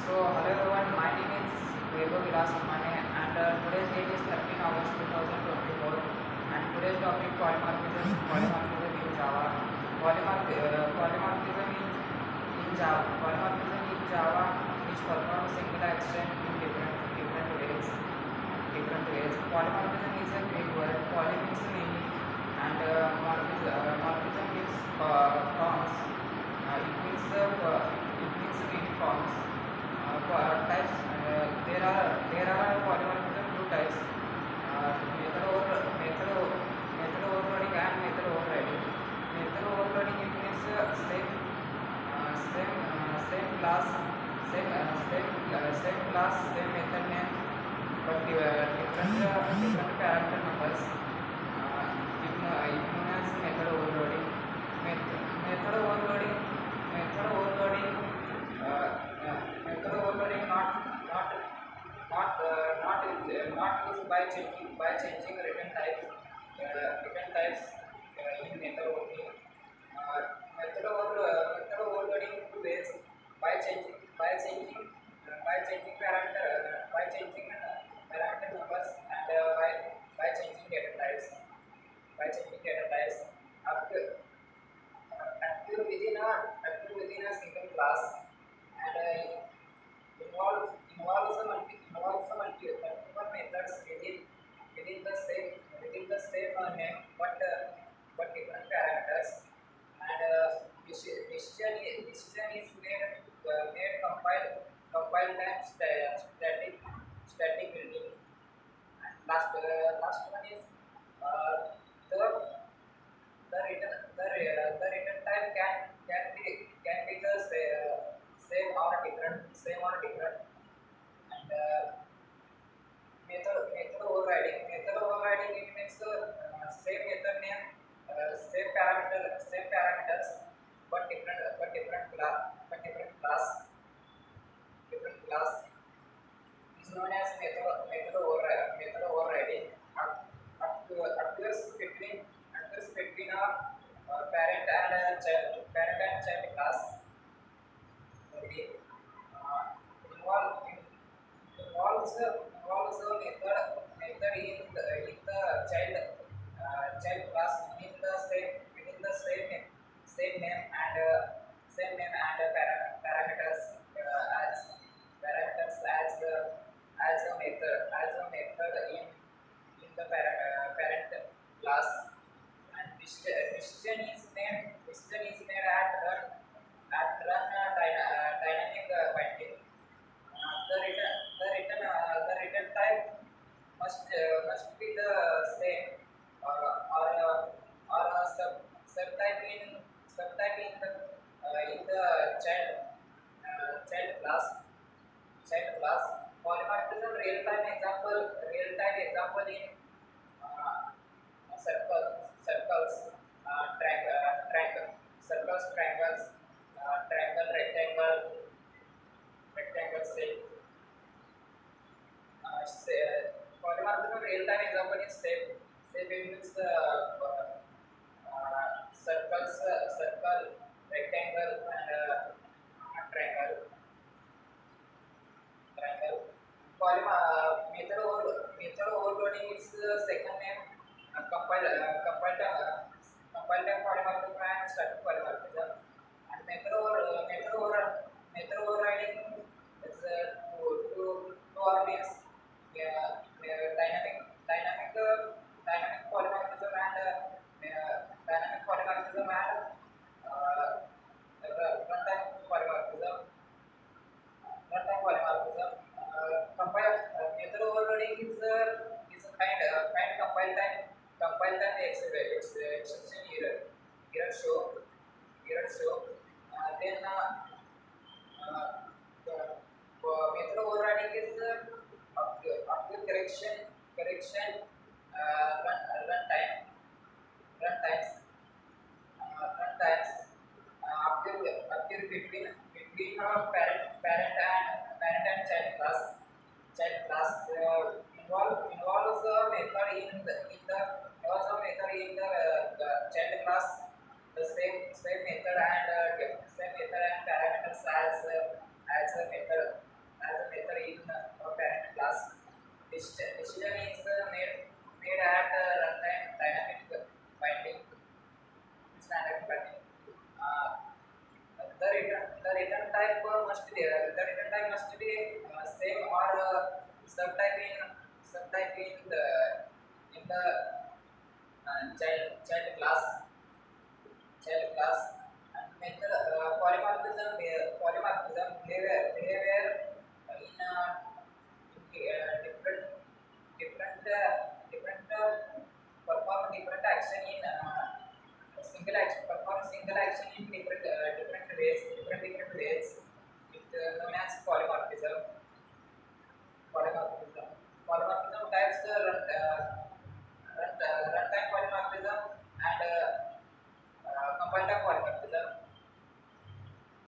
Hello everyone, my name is Vaibhav Vilas Amane and today's date is 13 August 2024 and today's topic polymorphism in Java. Polymorphism in Java is performed singular extent in different ways. Polymorphism is a Greek word. Poly means many and morphism means forms. It means many forms. Types there are polymorphism two types, method overloading and method overriding. Method overloading it means same class same class same method name but different parameter numbers. It known as method overloading. Method overloading method overloading method overloading not used by changing return types in method only. Method overloading two ways by changing parameter numbers and by changing data types by changing data types occur occur within a single class and involves multiple methods within the same name but different parameters and decision is made compile time static building. And last one is uh, the the return time can be the same or different and method overriding it means same method name same parameters but different class is known as method overriding. Occurs between a parent and child class. It involve, involves a method in the child class within the same name and parameters as a method in the parent class. And decision is made at run dynamic binding. The return type must be the same or a subtype in the child class. Polymorphism real time example in circles, triangle, rectangle shape. Polymorphism real-time example is shape. Shape means circle, rectangle, and triangle. Method overloading is the second name. Compile time polymorphism and static polymorphism. And method overriding is two organs, dynamic polymorphism and uh, runtime polymorphism. Method overloading is a kind compile time exception error show. Then the method overriding is after correction run time run times run times occur between parent and child class involves a method in the child class, the same method and